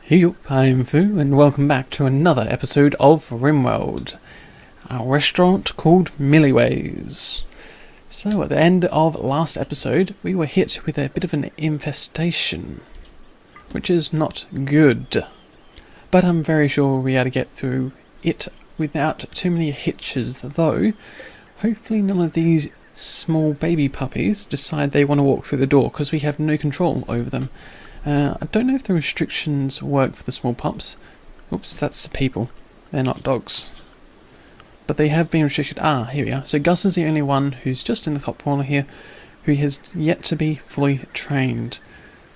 Hey up, I'm Fu, and welcome back to another episode of RimWorld, our restaurant called Milliways. So at the end of last episode, we were hit with a bit of an infestation, which is not good. But I'm very sure we had to get through it without too many hitches, though hopefully none of these small baby puppies decide they want to walk through the door, because we have no control over them. I don't know if the restrictions work for the small pups. Oops, that's the people. They're not dogs. But they have been restricted. Here we are. So Gus is the only one who's just in the top corner here, who has yet to be fully trained.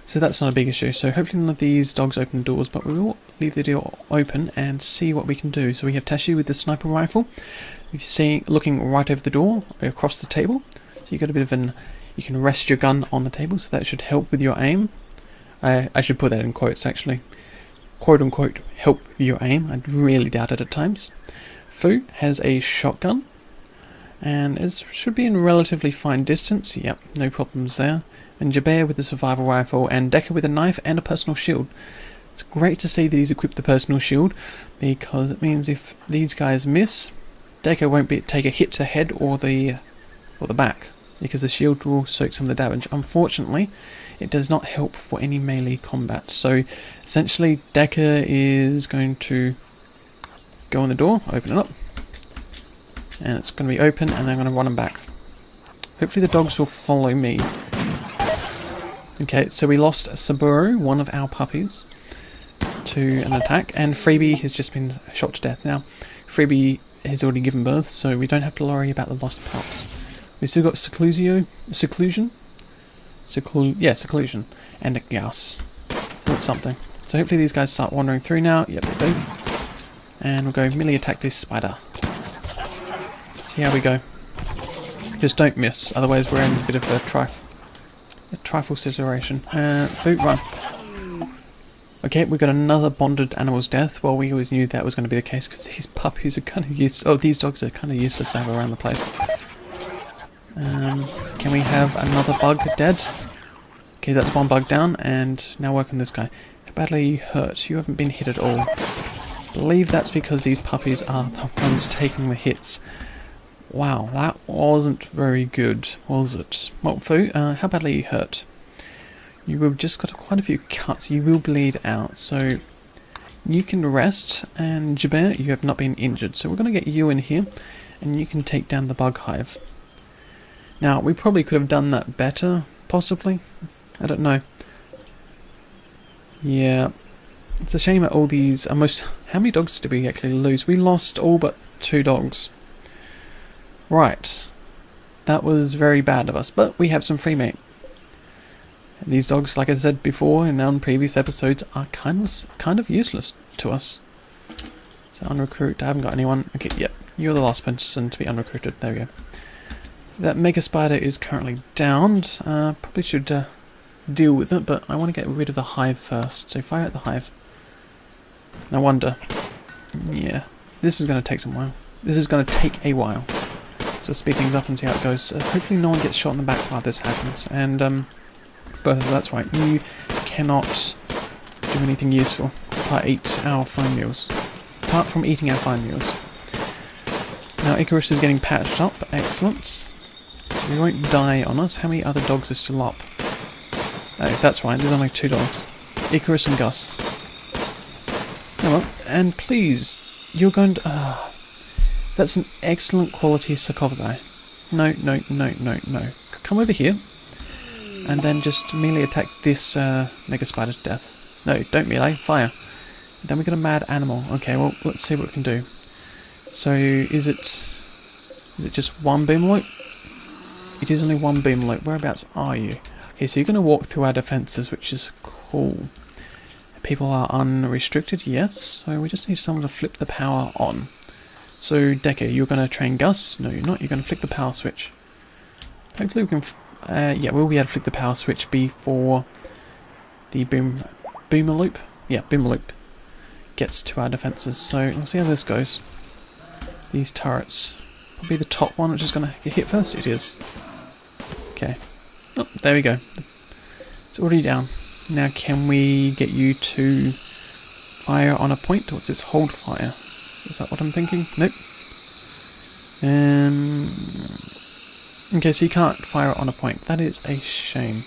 So that's not a big issue. So hopefully none of these dogs open doors, but we will leave the door open and see what we can do. So we have Tashi with the sniper rifle. You see, looking right over the door, across the table. So you got a bit of an... You can rest your gun on the table, so that should help with your aim. I should put that in quotes, actually. Quote unquote, help with your aim. I really doubt it at times. Fu has a shotgun, and should be in relatively fine distance. Yep, no problems there. And Jaber with the survival rifle, and Decker with a knife and a personal shield. It's great to see that he's equipped the personal shield, because it means if these guys miss, Decker won't take a hit to the head or the back, because the shield will soak some of the damage. Unfortunately, it does not help for any melee combat. So essentially Decker is going to go on the door, open it up, and it's going to be open, and I'm going to run them back. Hopefully the dogs will follow me. Okay, so we lost Saburo, one of our puppies, to an attack, and Freebie has just been shot to death. Now, Freebie has already given birth, so we don't have to worry about the lost pups. We've still got Seclusion, and a Gus. So that's something. So hopefully these guys start wandering through now. Yep, they do. And we'll go melee attack this spider. See how we go. Just don't miss, otherwise we're in a bit of a trifle situation. Food, run. Okay, we got another bonded animal's death. Well, we always knew that was going to be the case, because these puppies are kind of useless. Oh, these dogs are kind of useless to have around the place. Can we have another bug dead? Okay, that's one bug down, and now work on this guy. How badly are you hurt? You haven't been hit at all. I believe that's because these puppies are the ones taking the hits. Wow, that wasn't very good, was it? Well, Fu, how badly are you hurt? You have just got quite a few cuts. You will bleed out, so you can rest, and Jaber, you have not been injured. So we're going to get you in here, and you can take down the bug hive. Now, we probably could have done that better, possibly. I don't know. Yeah. It's a shame that all these... How many dogs did we actually lose? We lost all but 2 dogs. Right. That was very bad of us, but we have some free meat. These dogs, like I said before in on previous episodes, are kind of useless to us. So unrecruit, I haven't got anyone. Okay, yep. You're the last person to be unrecruited. There we go. That mega spider is currently downed. Probably should deal with it, but I want to get rid of the hive first. So fire at the hive. No wonder. Yeah, this is going to take some while. This is going to take a while. So speed things up and see how it goes. Hopefully no one gets shot in the back while this happens. And that's right. You cannot do anything useful apart from eating our fine meals. Now Icarus is getting patched up. Excellent. So we won't die on us. How many other dogs are still up? Oh, that's right, there's only 2 dogs. Icarus and Gus. Oh well, and please, you're going to... that's an excellent quality sarcophagi. No. Come over here, and then just melee attack this mega spider to death. No, don't melee, fire. Then we got a mad animal. Okay, well, let's see what we can do. So, is it just one boom loop? It is only one boom loop. Whereabouts are you? Okay, so you're going to walk through our defences, which is cool. People are unrestricted, yes. So we just need someone to flip the power on. So, Decker, you're going to train Gus? No, you're not. You're going to flick the power switch. Hopefully we can... yeah, we'll be able to flick the power switch before the boomer loop. Yeah, boomer loop gets to our defences. So, we'll see how this goes. These turrets. Probably the top one, which is going to get hit first. It is. Okay. Oh, there we go. It's already down. Now can we get you to fire on a point, or what's this, hold fire? Is that what I'm thinking? Nope. Okay, so you can't fire on a point. That is a shame.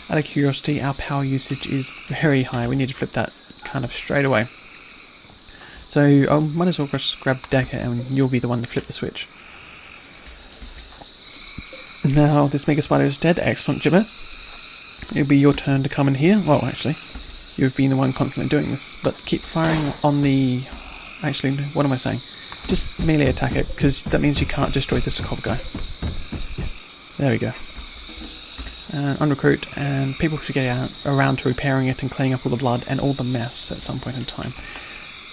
Out of curiosity, our power usage is very high. We need to flip that kind of straight away. So I might as well just grab Decker and you'll be the one to flip the switch. Now this Mega Spider is dead. Excellent, Jibber. It'll be your turn to come in here. Well, actually, you've been the one constantly doing this. But keep firing on the... Actually, what am I saying? Just melee attack it, because that means you can't destroy the Sokov guy. There we go. Unrecruit, and people should get around to repairing it and cleaning up all the blood and all the mess at some point in time.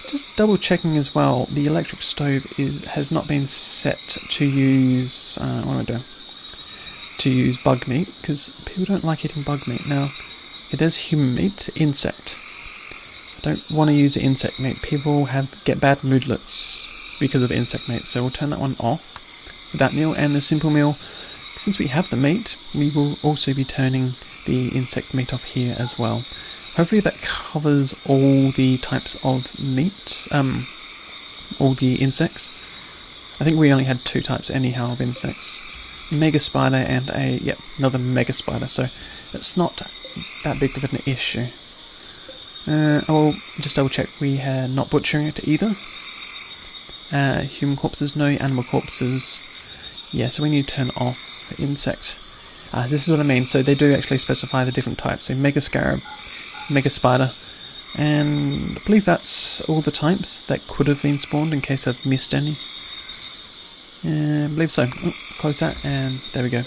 Just double checking as well, the electric stove has not been set to use... what am I doing? To use bug meat, because people don't like eating bug meat. Now, if there's human meat, insect. I don't want to use the insect meat. People get bad moodlets because of insect meat, so we'll turn that one off for that meal. And the simple meal, since we have the meat, we will also be turning the insect meat off here as well. Hopefully that covers all the types of meat, all the insects. I think we only had 2 types anyhow of insects. Mega spider and another mega spider, so it's not that big of an issue. I will just double check we are not butchering it either. Human corpses, no. Animal corpses, yeah, so we need to turn off insect. This is what I mean, so they do actually specify the different types. So mega scarab, mega spider, and I believe that's all the types that could have been spawned in case I've missed any. I believe so. Oh, close that, and there we go.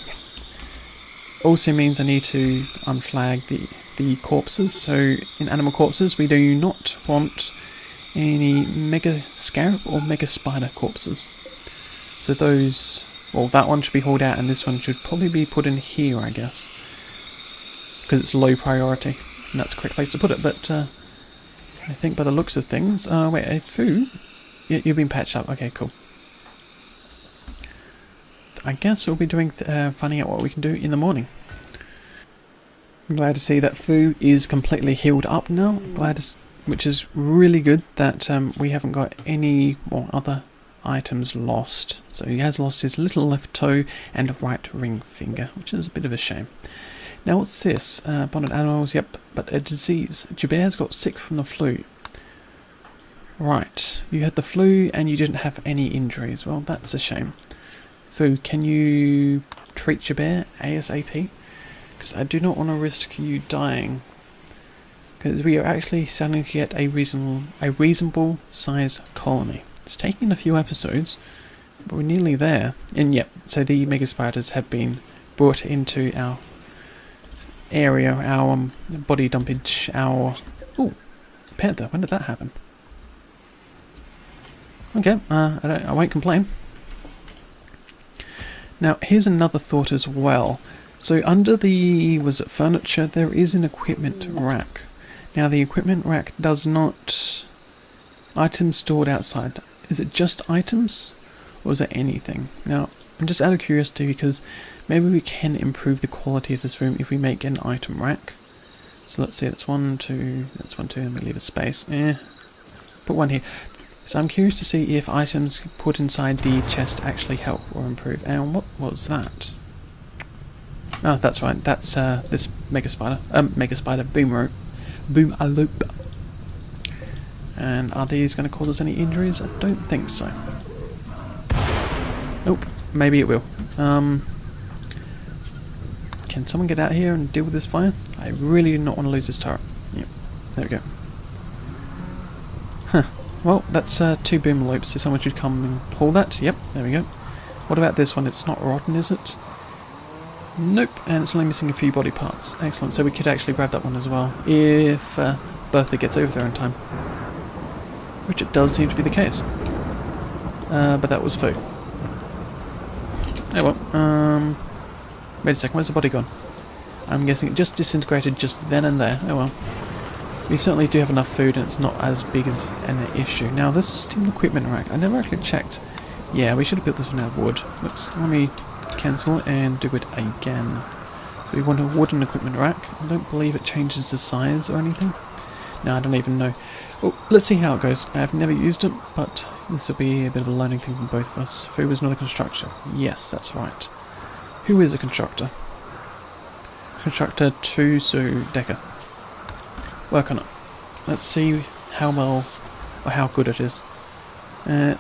Also means I need to unflag the corpses. So in animal corpses we do not want any mega scarab or mega spider corpses. So those, well, that one should be hauled out and this one should probably be put in here, I guess, because it's low priority and that's the correct place to put it. But I think by the looks of things, wait, a food? You've been patched up. Okay, cool. I guess we'll be doing finding out what we can do in the morning. I'm glad to see that Fu is completely healed up now. Which is really good that we haven't got any more other items lost. So he has lost his little left toe and right ring finger, which is a bit of a shame. Now what's this? Bonded animals, yep, but a disease. Jubair's got sick from the flu. Right, you had the flu and you didn't have any injuries. Well, that's a shame. Fu, can you treat Jubair ASAP? Because I do not want to risk you dying. Because we are actually starting to get a reasonable size colony. It's taking a few episodes, but we're nearly there. And yep, so the mega spiders have been brought into our area, our body dumpage, our... Ooh, panther, when did that happen? Okay, I won't complain. Now, here's another thought as well. So under the, was it furniture, there is an equipment rack. Now the equipment rack does not... Items stored outside. Is it just items? Or is it anything? Now, I'm just out of curiosity because maybe we can improve the quality of this room if we make an item rack. So let's see, that's 1, 2, that's 1, 2, and we leave a space. Put one here. So I'm curious to see if items put inside the chest actually help or improve. And what was that? Oh, that's right, that's this mega spider boom a loop. And are these going to cause us any injuries? I don't think so. Nope, maybe it will. Can someone get out here and deal with this fire? I really do not want to lose this turret. Yep, there we go. Huh, well, that's 2 boom loops, so someone should come and haul that. Yep, there we go. What about this one? It's not rotten, is it? Nope, and it's only missing a few body parts. Excellent, so we could actually grab that one as well, if Bertha gets over there in time. Which it does seem to be the case. But that was food. Oh well, wait a second, where's the body gone? I'm guessing it just disintegrated just then and there. Oh well. We certainly do have enough food and it's not as big as an issue. Now this is still equipment rack. I never actually checked. Yeah, we should have built this one out of wood. Whoops, let me cancel it and do it again. So we want a wooden equipment rack. I don't believe it changes the size or anything. No, I don't even know. Well, let's see how it goes. I've never used it, but this will be a bit of a learning thing for both of us. Fu is not a constructor. Yes, that's right. Who is a constructor? Constructor 2 Su Decker. Work on it. Let's see how well or how good it is.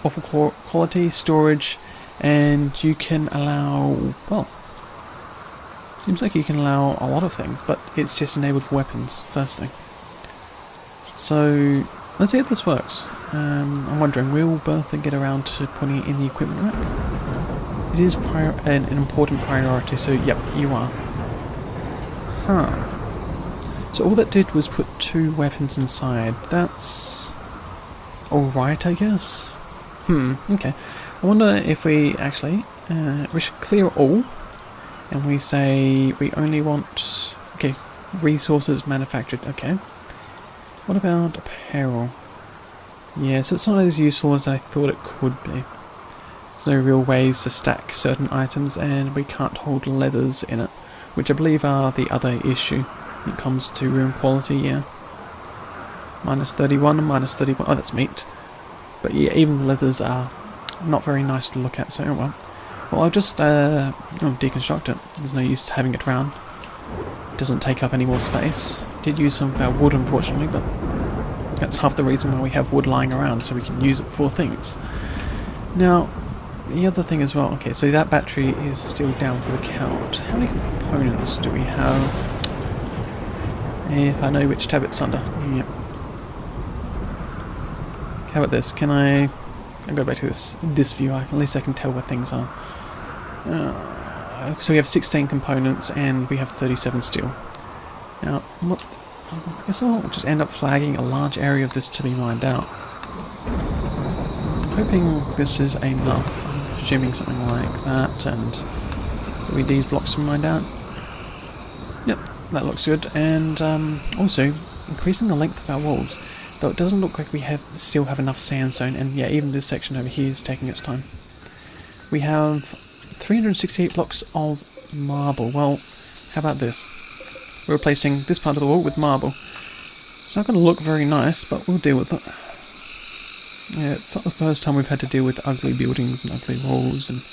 Awful quality, storage, and you can allow, well, seems like you can allow a lot of things, but it's just enabled for weapons, first thing. So, let's see if this works. I'm wondering, will Bertha get around to putting it in the equipment rack? It is an important priority, so yep, you are. Huh. So all that did was put 2 weapons inside. That's alright, I guess? Okay. I wonder if we actually, we should clear all, and we say we only want, okay, resources manufactured, okay. What about apparel? Yeah, so it's not as useful as I thought it could be. There's no real ways to stack certain items, and we can't hold leathers in it, which I believe are the other issue when it comes to room quality, yeah. Minus 31 and minus 31, oh that's meat. But yeah, even the leathers are not very nice to look at, so oh well. Well, I'll just deconstruct it. There's no use having it around. It doesn't take up any more space. Did use some of our wood, unfortunately, but that's half the reason why we have wood lying around, so we can use it for things. Now, the other thing as well, okay, so that battery is still down for the count. How many components do we have? If I know which tab it's under. Yep. How about this? I'll go back to this view, at least I can tell where things are. So we have 16 components and we have 37 steel. Now, I guess I'll just end up flagging a large area of this to be mined out. I'm hoping this is enough. I'm assuming something like that, and maybe these blocks are mined out. Yep, that looks good. And also, increasing the length of our walls. Though it doesn't look like we still have enough sandstone, and yeah, even this section over here is taking its time. We have 368 blocks of marble. Well, how about this? We're replacing this part of the wall with marble. It's not going to look very nice, but we'll deal with it. Yeah, it's not the first time we've had to deal with ugly buildings and ugly walls and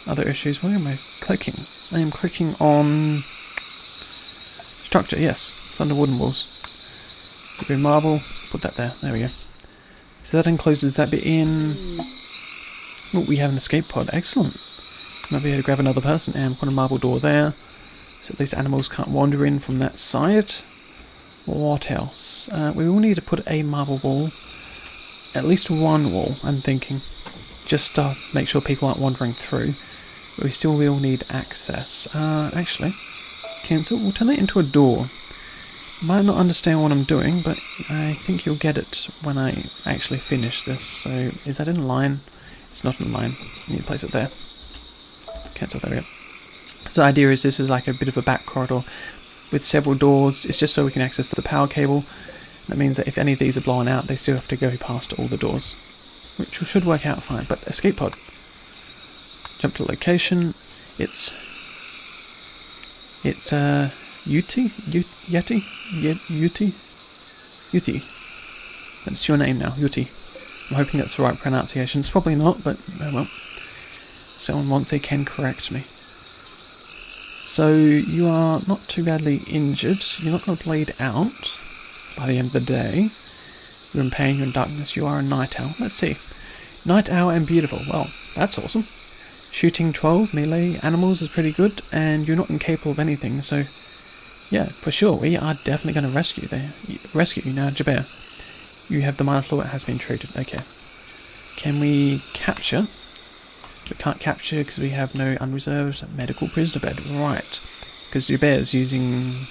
other issues. Where am I clicking? I am clicking on structure, yes. It's under wooden walls. So marble, put that there. There we go. So that encloses that bit in. Oh, we have an escape pod. Excellent. Might be able to grab another person and put a marble door there. So at least animals can't wander in from that side. What else? We will need to put a marble wall. At least one wall, I'm thinking. Just to make sure people aren't wandering through. But we still will need access. Actually, cancel. We'll turn that into a door. Might not understand what I'm doing, but I think you'll get it when I actually finish this. So, is that in line? It's not in line. I need to place it there. Cancel, there we go. So the idea is this is like a bit of a back corridor with several doors. It's just so we can access the power cable. That means that if any of these are blown out, they still have to go past all the doors. Which should work out fine. But escape pod. Jump to location. It's Yeti? Yeti? Yuti? Yuti. That's your name now, Yuti. I'm hoping that's the right pronunciation. It's probably not, but oh well. Someone once they can correct me. So you are not too badly injured. You're not going to bleed out by the end of the day. You're in pain, you're in darkness, you are a night owl. Let's see. Night owl and beautiful. Well, that's awesome. Shooting 12 melee animals is pretty good, and you're not incapable of anything, so yeah, for sure, we are definitely going to rescue you now, Jabir. You have the minor flaw, it has been treated. Okay. Can we capture? We can't capture because we have no unreserved medical prisoner bed. Right. Because Jabir is using...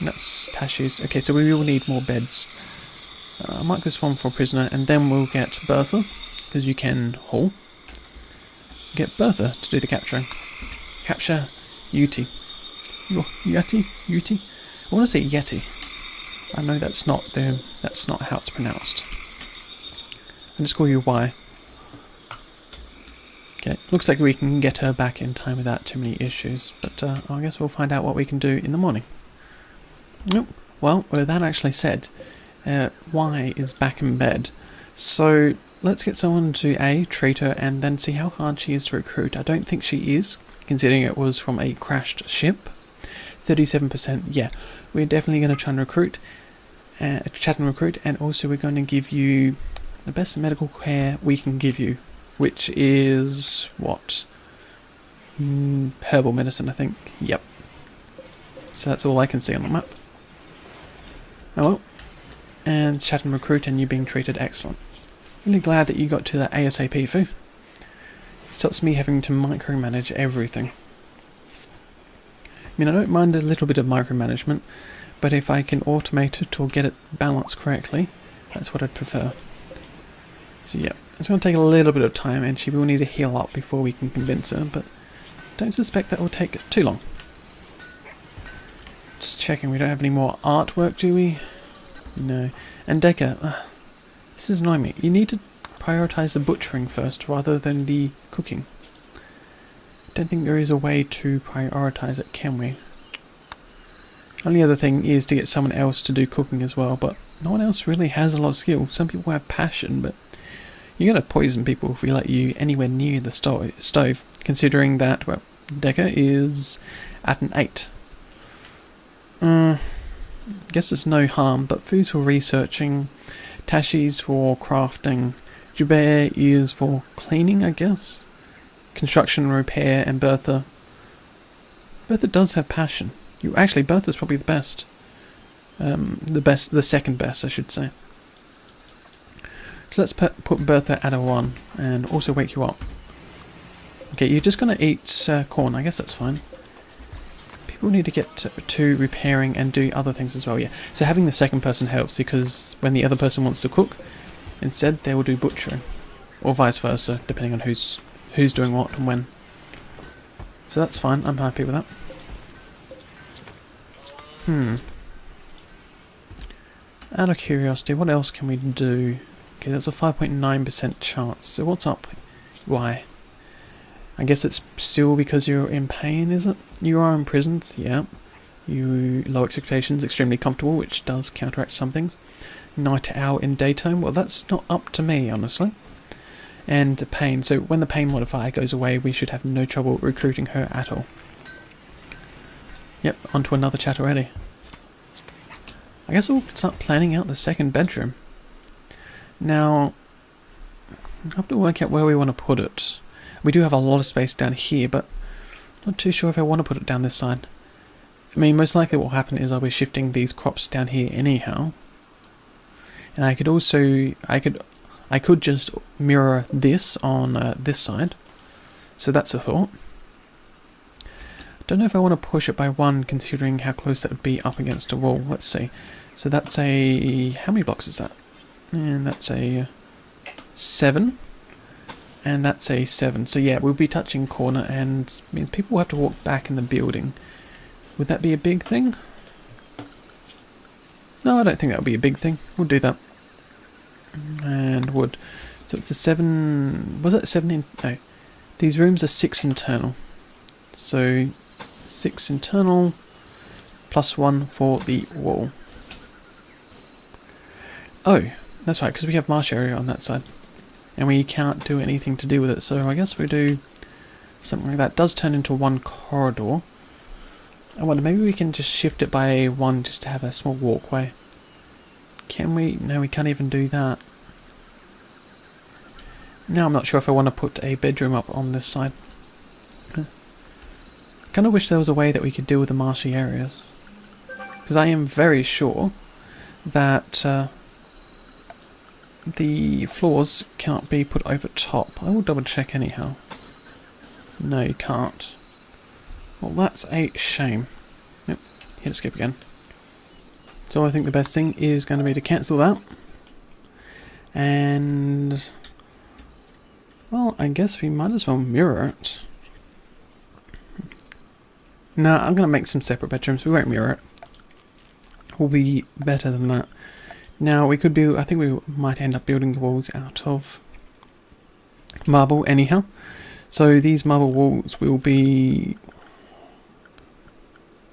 that's Tashi's. Okay, so we will need more beds. I'll mark this one for prisoner, and then we'll get Bertha, because you can haul. Get Bertha to do the capturing. Capture Yuti. Yeti? Yuti? I want to say Yeti. I know that's not how it's pronounced. I'll just call you Y. Okay, looks like we can get her back in time without too many issues, but I guess we'll find out what we can do in the morning. Nope. Well, with that actually said, Y is back in bed. So let's get someone to A, treat her, and then see how hard she is to recruit. I don't think she is, considering it was from a crashed ship. 37%, yeah. We're definitely going to try and recruit, chat and recruit, and also we're going to give you the best medical care we can give you, which is, what? Herbal medicine, I think. Yep. So that's all I can see on the map. Oh well. And chat and recruit and you being treated excellent. Really glad that you got to that ASAP, Fu. It stops me having to micromanage everything. I mean, I don't mind a little bit of micromanagement, but if I can automate it or get it balanced correctly, that's what I'd prefer. So yeah, it's going to take a little bit of time and she will need to heal up before we can convince her, but don't suspect that will take too long. Just checking, we don't have any more artwork, do we? No. And Decker, this is annoying me. You need to prioritise the butchering first rather than the cooking. Don't think there is a way to prioritise it, can we? Only other thing is to get someone else to do cooking as well, but no one else really has a lot of skill. Some people have passion, but you're going to poison people if we let you anywhere near the stove, considering that, well, Decker is at an 8. Guess there's no harm, but Fu's for researching, Tashi's for crafting, Joubert is for cleaning, I guess, construction and repair, and Bertha does have passion. Bertha's probably the best. The second best, I should say. So let's put Bertha at a 1, and also wake you up. Okay, you're just going to eat corn, I guess that's fine. People need to get to repairing and do other things as well, yeah. So having the second person helps, because when the other person wants to cook, instead they will do butchering. Or vice versa, depending on who's doing what and when. So that's fine, I'm happy with that. Out of curiosity, what else can we do? Okay, that's a 5.9% chance. So what's up? Why? I guess it's still because you're in pain, is it? You are imprisoned, yeah. You low expectations, extremely comfortable, which does counteract some things. Night owl in daytime, well that's not up to me, honestly. And pain, so when the pain modifier goes away, we should have no trouble recruiting her at all. Yep, onto another chat already. I guess we'll start planning out the second bedroom. Now, I have to work out where we want to put it. We do have a lot of space down here, but not too sure if I want to put it down this side. I mean, most likely what will happen is I'll be shifting these crops down here anyhow. And I could also, I could just mirror this on this side. So that's a thought. Don't know if I want to push it by 1, considering how close that would be up against a wall. Let's see. So that's a, how many blocks is that? And that's a 7. And that's a 7. So yeah, we'll be touching corner, and means people will have to walk back in the building. Would that be a big thing? No, I don't think that would be a big thing. We'll do that. And wood. So it's a 7... Was it 7 in... No. These rooms are 6 internal. So 6 internal plus 1 for the wall. Oh, that's right, because we have marsh area on that side. And we can't do anything to do with it, so I guess we do something like that. It does turn into 1 corridor. I wonder, maybe we can just shift it by 1 just to have a small walkway. Can we? No, we can't even do that. Now I'm not sure if I want to put a bedroom up on this side. I kind of wish there was a way that we could deal with the marshy areas. Because I am very sure that the floors cannot be put over top. I will double check anyhow. No, you can't. Well, that's a shame. Yep, hit escape again. So I think the best thing is going to be to cancel that. And... well, I guess we might as well mirror it. No, I'm going to make some separate bedrooms. We won't mirror it. We'll be better than that. Now, we could be... I think we might end up building the walls out of marble anyhow. So these marble walls will be...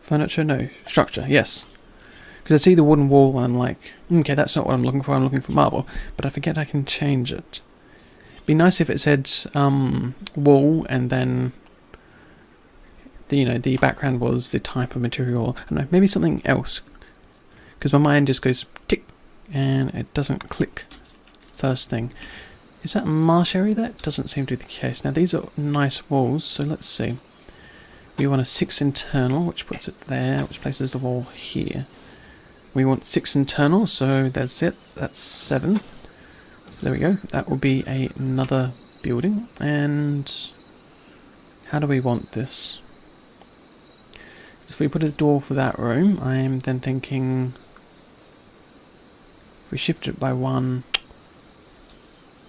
furniture? No. Structure, yes. Because I see the wooden wall and I'm like, okay, that's not what I'm looking for. I'm looking for marble. But I forget I can change it. It'd be nice if it said wall and then the background was the type of material. I don't know, maybe something else. Because my mind just goes tick and it doesn't click first thing. Is that marsh area there? Doesn't seem to be the case. Now these are nice walls, so let's see. We want a 6 internal, which puts it there, which places the wall here. We want 6 internal, so that's it. That's 7. So there we go. That will be another building. And how do we want this? If we put a door for that room, I am then thinking if we shift it by 1.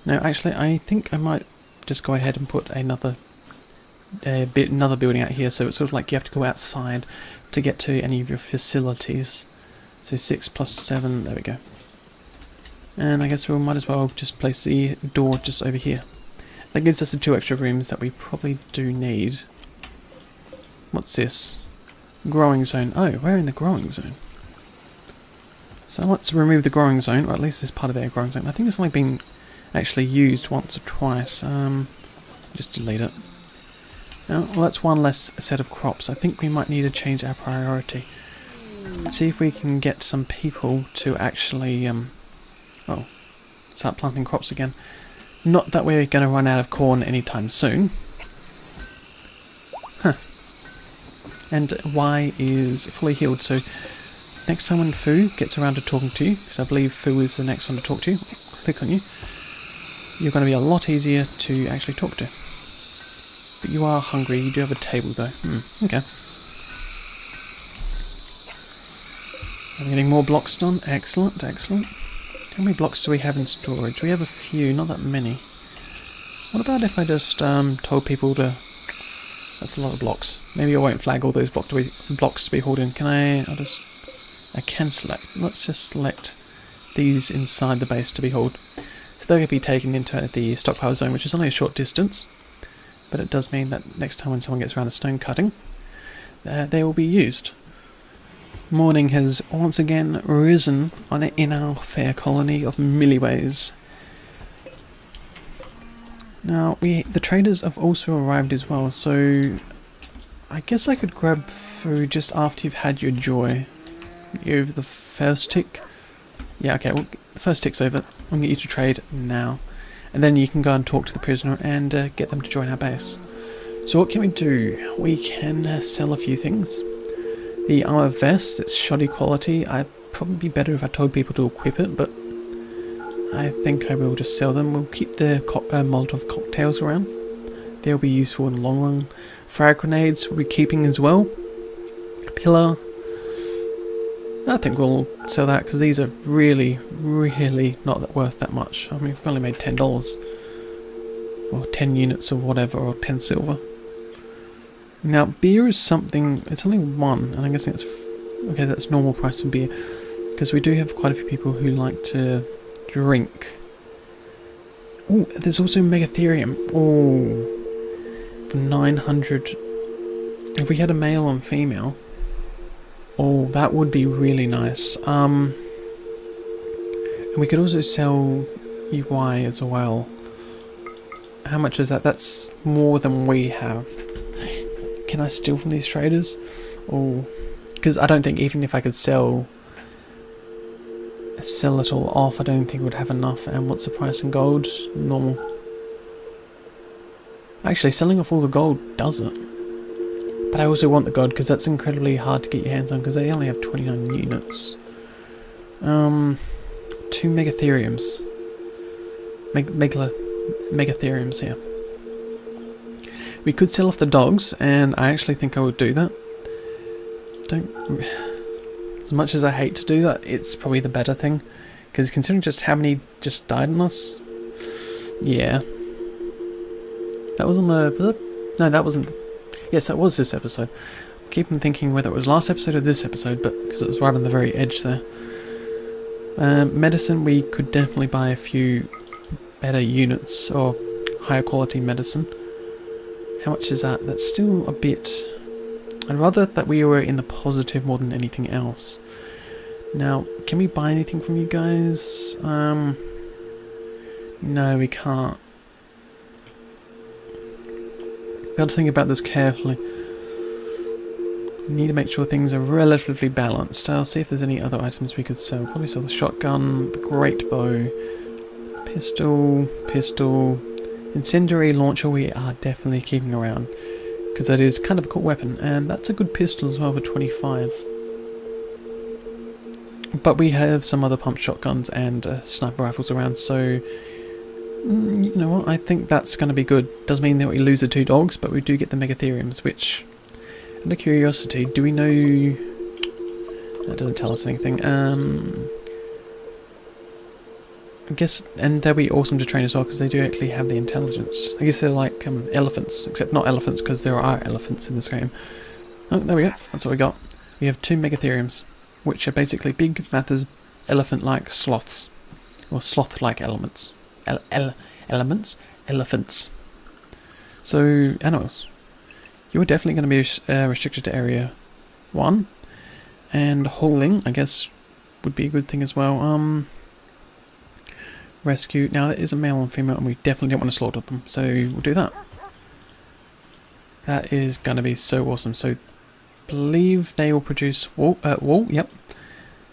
No, actually, I think I might just go ahead and put another building out here, so it's sort of like you have to go outside to get to any of your facilities. So 6 plus 7, there we go. And I guess we might as well just place the door just over here. That gives us the 2 extra rooms that we probably do need. What's this? Growing zone. Oh, we're in the growing zone. So let's remove the growing zone, or at least this part of the growing zone. I think it's only been actually used once or twice. Just delete it. Well, that's one less set of crops. I think we might need to change our priority. Let's see if we can get some people to actually start planting crops again. Not that we're going to run out of corn anytime soon. Huh. And Y is fully healed, so next time when Fu gets around to talking to you, because I believe Fu is the next one to talk to you, click on you, you're going to be a lot easier to actually talk to. But you are hungry, you do have a table though. Okay. I'm getting more blocks done. Excellent, excellent. How many blocks do we have in storage? We have a few, not that many. What about if I just told people to... That's a lot of blocks. Maybe I won't flag all those blocks to be hauled in. I can select. Let's just select these inside the base to be hauled. So they're going to be taken into the stockpile zone, which is only a short distance. But it does mean that next time when someone gets around to stone cutting, they will be used. Morning has once again risen in our fair colony of Milliways. Now, the traders have also arrived as well, so I guess I could grab food just after you've had your joy. Over the first tick. Yeah, okay, well, the first tick's over. I'm going to get you to trade now. And then you can go and talk to the prisoner and get them to join our base. So what can we do? We can sell a few things. The armor vest, it's shoddy quality. I'd probably be better if I told people to equip it, but I think I will just sell them. We'll keep the Molotov cocktails around. They'll be useful in the long run. Frag grenades we'll be keeping as well. Pillar. I think we'll sell that because these are really, really not worth that much. I mean, we've only made $10. Or 10 units or whatever, or 10 silver. Now, beer is something... It's only 1, and I'm guessing it's... Okay, that's normal price for beer. Because we do have quite a few people who like to drink. Oh, there's also Megatherium. Oh, for 900. If we had a male and female... Oh, that would be really nice. And we could also sell UI as well. How much is that? That's more than we have. Can I steal from these traders? Oh, because I don't think even if I could sell it all off, I don't think we'd have enough. And what's the price in gold? Normal. Actually, selling off all the gold does it. But I also want the gold because that's incredibly hard to get your hands on because they only have 29 units. 2 Megatheriums. Megatheriums here. We could sell off the dogs, and I actually think I would do that. As much as I hate to do that, it's probably the better thing. Because considering just how many just died on us... Yeah. That was on the... No, that wasn't... Yes, that was this episode. Keep on thinking whether it was last episode or this episode, but because it was right on the very edge there. Medicine, we could definitely buy a few better units, or higher quality medicine. How much is that? That's still a bit... I'd rather that we were in the positive more than anything else. Now, can we buy anything from you guys? No, we can't. Got to think about this carefully. We need to make sure things are relatively balanced. I'll see if there's any other items we could sell. Probably sell the shotgun, the great bow, pistol, incendiary launcher we are definitely keeping around. Because that is kind of a cool weapon, and that's a good pistol as well for 25. But we have some other pump shotguns and sniper rifles around, so you know what, I think that's going to be good. Does mean that we lose the 2 dogs, but we do get the megatheriums, which, out of curiosity, do we know... That doesn't tell us anything. I guess, and they'll be awesome to train as well, because they do actually have the intelligence. I guess they're like elephants, except not elephants, because there are elephants in this game. Oh, there we go, that's what we got. We have 2 megatheriums, which are basically big, massive, elephant-like sloths. Or sloth-like elements. Elephants. So, animals. You're definitely going to be restricted to area 1. And hauling, I guess, would be a good thing as well. Rescue. Now, there is a male and female, and we definitely don't want to slaughter them. So, we'll do that. That is going to be so awesome. So, believe they will produce wool, yep.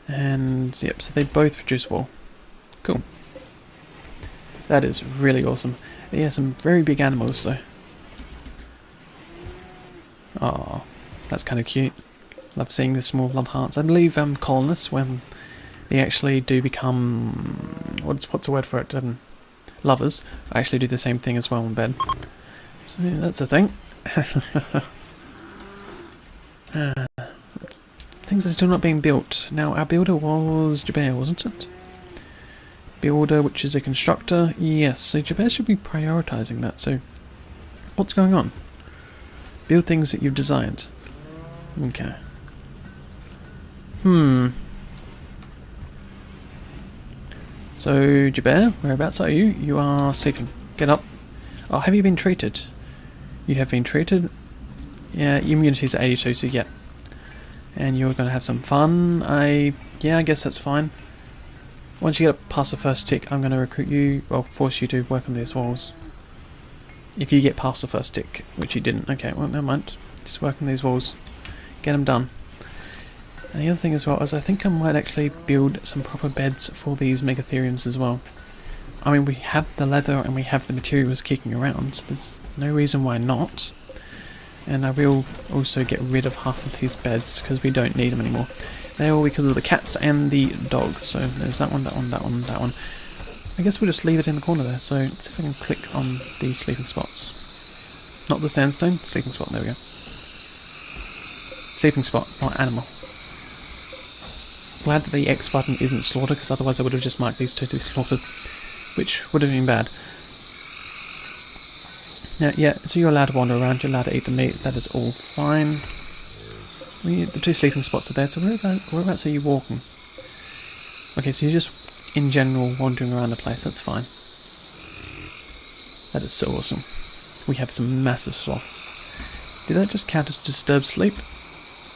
And, yep, so they both produce wool. Cool. That is really awesome. Yeah, some very big animals though. Oh, that's kind of cute. Love seeing the small love hearts. I believe colonists, when they actually do become... What's the word for it? Lovers, actually do the same thing as well in bed. So yeah, that's the thing. Things are still not being built. Now, our builder was Jabir, wasn't it? Builder, which is a constructor. Yes, so Jabez should be prioritising that. So, what's going on? Build things that you've designed. Okay. So, Jabir, whereabouts are you? You are sleeping. Get up. Oh, have you been treated? You have been treated. Yeah, immunity's at 82, so yeah. And you're going to have some fun. Yeah, I guess that's fine. Once you get past the first tick, I'm going to recruit you, well, force you to work on these walls. If you get past the first tick, which you didn't. Okay, well, never mind. Just work on these walls. Get them done. And the other thing as well is I think I might actually build some proper beds for these megatheriums as well. I mean, we have the leather and we have the materials kicking around, so there's no reason why not. And I will also get rid of half of these beds because we don't need them anymore. They're all because of the cats and the dogs. So there's that one, that one, that one, that one. I guess we'll just leave it in the corner there. So let's see if I can click on these sleeping spots. Not the sandstone, sleeping spot, there we go. Sleeping spot, not animal. Glad that the X button isn't slaughter, because otherwise I would have just marked these two to be slaughtered, which would have been bad. Now, yeah, so you're allowed to wander around, you're allowed to eat the meat, that is all fine. The 2 sleeping spots are there, so whereabouts are you walking? Okay, so you're just, in general, wandering around the place, that's fine. That is so awesome. We have some massive sloths. Did that just count as disturbed sleep?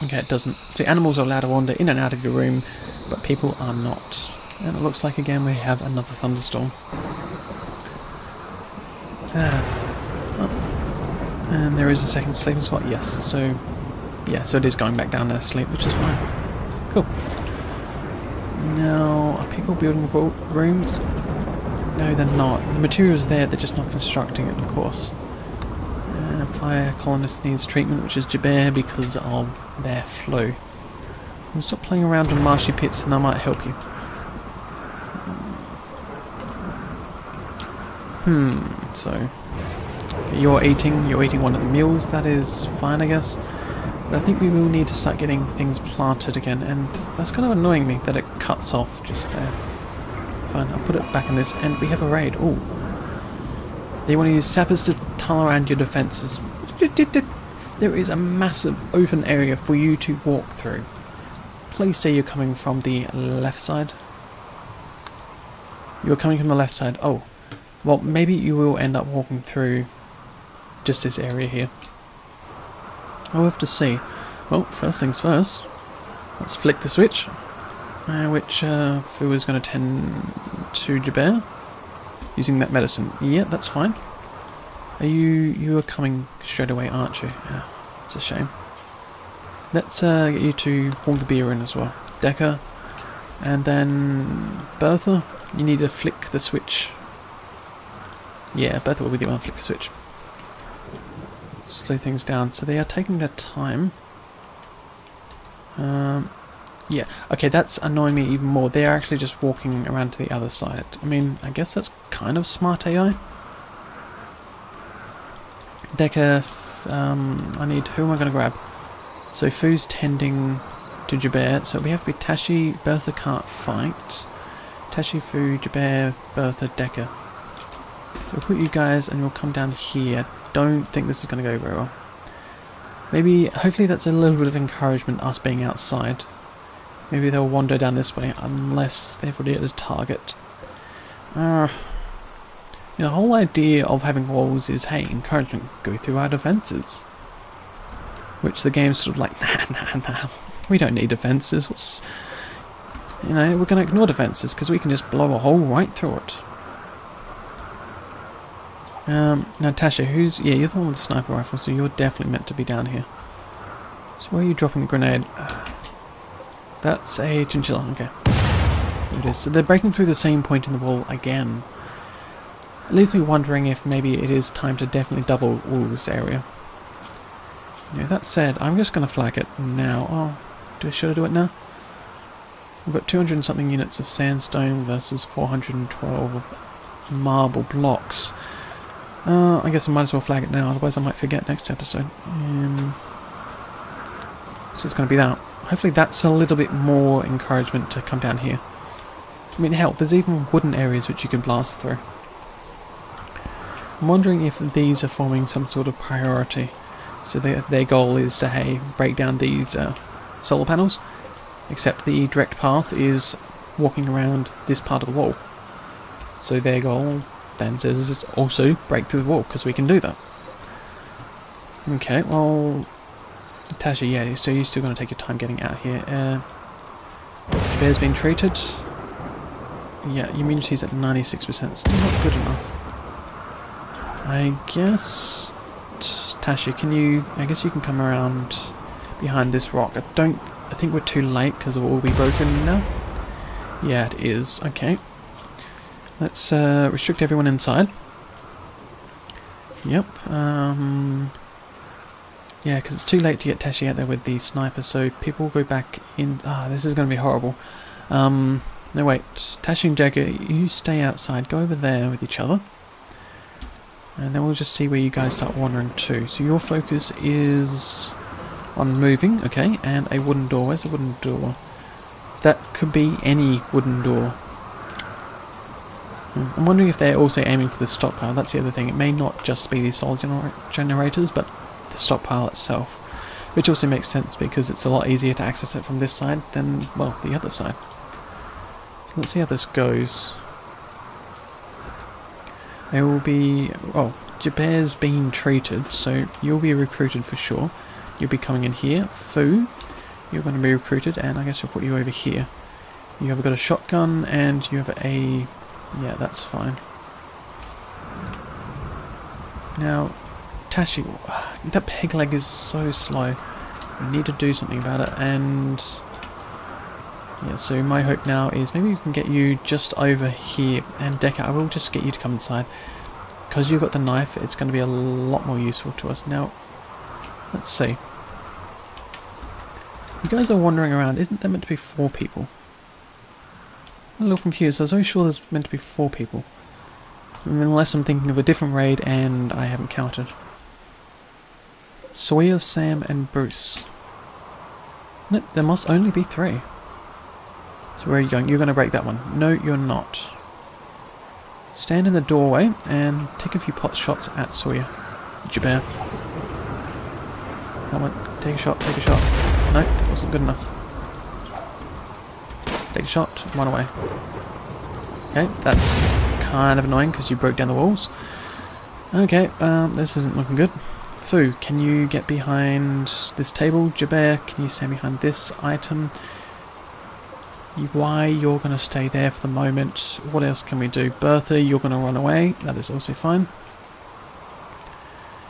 Okay, it doesn't. So animals are allowed to wander in and out of your room, but people are not. And it looks like, again, we have another thunderstorm. And there is a second sleeping spot, yes, so... Yeah, so it is going back down there to sleep, which is fine. Cool. Now, are people building rooms? No, they're not. The material's there, they're just not constructing it, of course. Fire colonist needs treatment, which is Jabir, because of their flow. We'll stop playing around in marshy pits and that might help you. So... You're eating one of the meals, that is fine, I guess. But I think we will need to start getting things planted again, and that's kind of annoying me that it cuts off just there. Fine, I'll put it back in this, and we have a raid. Ooh. You want to use sappers to tunnel around your defences. There is a massive open area for you to walk through. Please say you're coming from the left side. You're coming from the left side. Oh. Well, maybe you will end up walking through just this area here. I'll have to see. Well, first things first. Let's flick the switch. Which Fu is going to tend to Jabir using that medicine. Yeah, that's fine. You are coming straight away, aren't you? Yeah, it's a shame. Let's get you to haul the beer in as well. Decker, and then Bertha. You need to flick the switch. Yeah, Bertha will be the one to flick the switch. Slow things down. So they are taking their time. Yeah, okay, that's annoying me even more. They're actually just walking around to the other side. I mean, I guess that's kind of smart AI. Decker, who am I going to grab? So Fu's tending to Jabir, so we have to be Tashi. Bertha can't fight. Tashi, Fu, Jabir, Bertha, Decker. We'll put you guys and we'll come down here. Don't think this is going to go very well. Maybe, hopefully that's a little bit of encouragement, us being outside. Maybe they'll wander down this way, unless they've already hit a target. You know, the whole idea of having walls is, hey, encouragement, go through our defences. Which the game's sort of like, nah, we don't need defences. You know, we're going to ignore defences, because we can just blow a hole right through it. Now Tasha, yeah, you're the one with the sniper rifle, so you're definitely meant to be down here. So where are you dropping the grenade? That's a chinchilla, okay. There it is. So they're breaking through the same point in the wall again. It leaves me wondering if maybe it is time to definitely double wall this area. Yeah, that said, I'm just going to flag it now. Oh, should I do it now? We've got 200 and something units of sandstone versus 412 marble blocks. I guess I might as well flag it now, otherwise I might forget next episode. So it's going to be that. Hopefully that's a little bit more encouragement to come down here. I mean, hell, there's even wooden areas which you can blast through. I'm wondering if these are forming some sort of priority. So their goal is to, hey, break down these solar panels, except the direct path is walking around this part of the wall. So their goal then says is also break through the wall, because we can do that. Okay, well, Tasha, yeah, so you're still going to take your time getting out here. Bear's been treated. Yeah, immunity's at 96%, still not good enough. I guess, Tasha, I guess you can come around behind this rock. I think we're too late because it will be broken now. Yeah, it is. Okay. Let's restrict everyone inside. Yep. Yeah, because it's too late to get Tashi out there with the sniper, so people will go back in. This is going to be horrible. No, wait. Tashi and Jagger, you stay outside. Go over there with each other. And then we'll just see where you guys start wandering to. So your focus is on moving, okay, and a wooden door. Where's the wooden door? That could be any wooden door. I'm wondering if they're also aiming for the stockpile. That's the other thing. It may not just be the solar generators, but the stockpile itself. Which also makes sense because it's a lot easier to access it from this side than, well, the other side. So let's see how this goes. There will be... Oh, Jabir's been treated, so you'll be recruited for sure. You'll be coming in here. Fu, you're going to be recruited, and I guess we'll put you over here. You have got a shotgun, and you have a... Yeah, that's fine. Now, Tashi, that peg leg is so slow. We need to do something about it, and... Yeah, so my hope now is maybe we can get you just over here. And Decker, I will just get you to come inside. Because you've got the knife, it's going to be a lot more useful to us. Now, let's see. You guys are wandering around. Isn't there meant to be 4 people? I'm a little confused. I was very sure there's meant to be 4 people. Unless I'm thinking of a different raid and I haven't counted. Sawyer, Sam, and Bruce. No, there must only be 3. So where are you going? You're going to break that one. No, you're not. Stand in the doorway and take a few pot shots at Sawyer. Jabir. Come on, take a shot, take a shot. No, that wasn't good enough. Take a shot, run away. Okay, that's kind of annoying because you broke down the walls. Okay, this isn't looking good. Fu, can you get behind this table? Jabir, can you stand behind this item? Why you're going to stay there for the moment. What else can we do? Bertha, you're going to run away. That is also fine.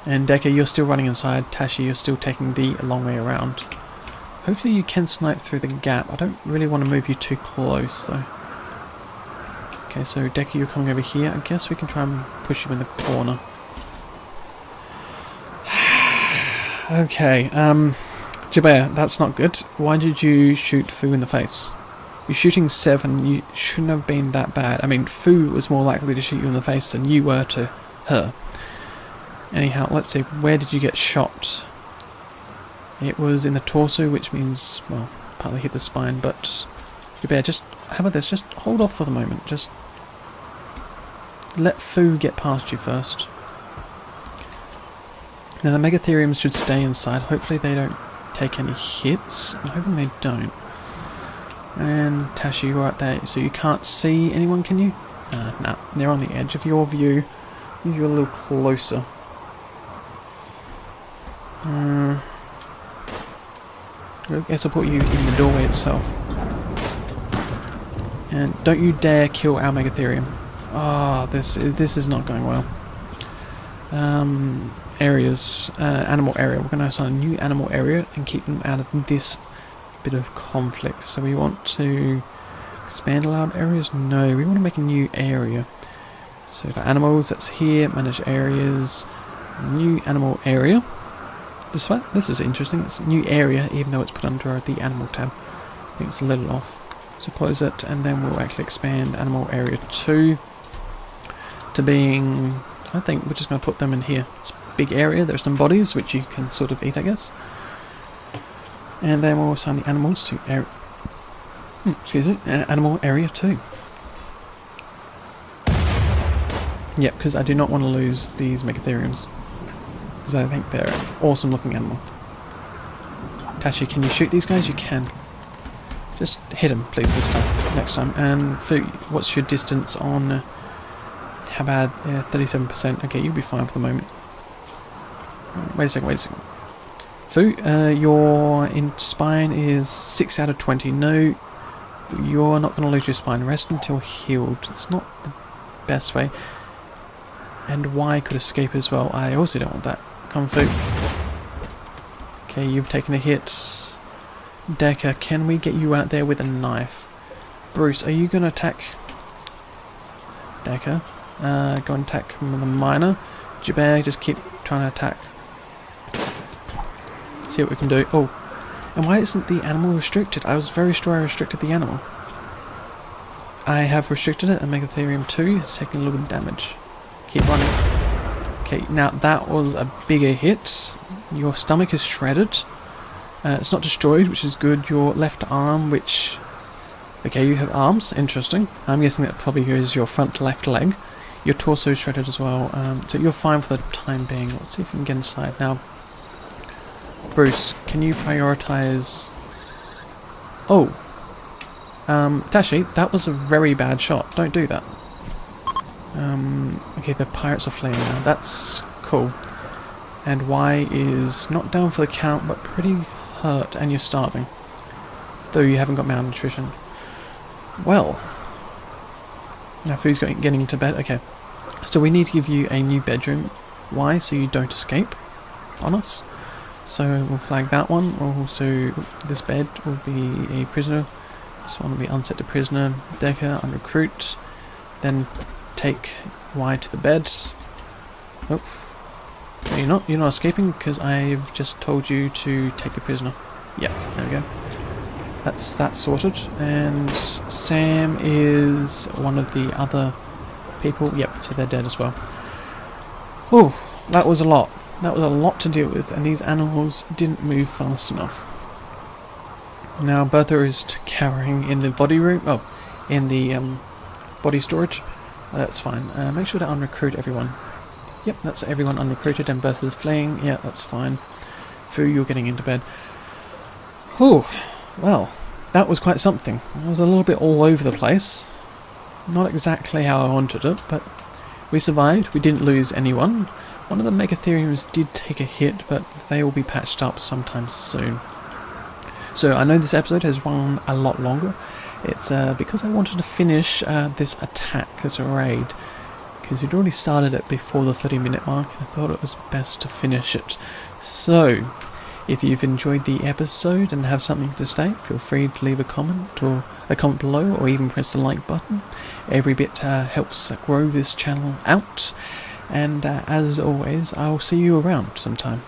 And Decker, you're still running inside. Tashi, you're still taking the long way around. Hopefully you can snipe through the gap. I don't really want to move you too close though. Okay, so Decker, you're coming over here. I guess we can try and push you in the corner. Okay, Jabir, that's not good. Why did you shoot Fu in the face? You're shooting 7, you shouldn't have been that bad. I mean, Fu was more likely to shoot you in the face than you were to her. Anyhow, let's see, where did you get shot? It was in the torso, which means, well, partly hit the spine, but Jabir, just, how about this, just hold off for the moment, just let Fu get past you first. Now the Megatheriums should stay inside, hopefully they don't take any hits, I'm hoping they don't. And Tashi, you're right there, so you can't see anyone, can you? No, they're on the edge of your view. Move you a little closer. I guess I'll put you in the doorway itself. And don't you dare kill our Megatherium. Ah, this is not going well. Areas, animal area. We're going to assign a new animal area and keep them out of this bit of conflict. So we want to expand allowed areas? No, we want to make a new area. So for animals, that's here, manage areas, new animal area. This is interesting, it's a new area even though it's put under the animal tab. I think it's a little off. So close it and then we'll actually expand animal area 2 to being, I think we're just going to put them in here. It's a big area, there's some bodies which you can sort of eat, I guess. And then we'll assign the animals to animal area 2. Yep, because I do not want to lose these Megatheriums. Because I think they're an awesome looking animal. Tashi, can you shoot these guys? You can. Just hit them, please, this time. Next time. And Fu, what's your distance on... how bad? Yeah, 37%. Okay, you'll be fine for the moment. Wait a second. Fu, your spine is 6 out of 20. No, you're not going to lose your spine. Rest until healed. It's not the best way. And Y could escape as well. I also don't want that. Come, Fu. Okay, you've taken a hit. Decker, can we get you out there with a knife? Bruce, are you going to attack? Decker, go and attack the miner. Jabir, just keep trying to attack. See what we can do. Oh, and why isn't the animal restricted? I was very sure I restricted the animal. I have restricted it, and Megatherium 2 is taking a little bit of damage. Keep running. Okay, now that was a bigger hit. Your stomach is shredded. It's not destroyed, which is good. Your left arm, which... okay, you have arms. Interesting. I'm guessing that probably is your front left leg. Your torso is shredded as well. So you're fine for the time being. Let's see if we can get inside now. Bruce, can you prioritize... oh. Tashi, that was a very bad shot. Don't do that. Okay, the pirates are fleeing now. That's cool. And Y is not down for the count, but pretty hurt, and you're starving. Though you haven't got malnutrition. Well. Now Fu's getting to bed. Okay. So we need to give you a new bedroom. Why? So you don't escape on us. So we'll flag that one. Also, this bed will be a prisoner. This one will be unset to prisoner. Decker, unrecruit. Then take Y to the bed. Oh. You're not escaping because I've just told you to take the prisoner. Yeah, there we go. That's that sorted. And Sam is one of the other people. Yep, so they're dead as well. Oh, that was a lot. That was a lot to deal with, and these animals didn't move fast enough. Now Bertha is cowering in the body room. Oh, in the body storage. That's fine. Make sure to unrecruit everyone. Yep, that's everyone unrecruited, and Bertha's fleeing. Yeah, that's fine. Fu, you're getting into bed. Whew. Well, that was quite something. I was a little bit all over the place. Not exactly how I wanted it, but we survived. We didn't lose anyone. One of the Megatheriums did take a hit, but they will be patched up sometime soon. So I know this episode has run a lot longer, It's because I wanted to finish this attack, this raid, because we'd already started it before the 30-minute mark, and I thought it was best to finish it. So, if you've enjoyed the episode and have something to say, feel free to leave a comment below, or even press the like button. Every bit helps grow this channel out. And as always, I'll see you around sometime.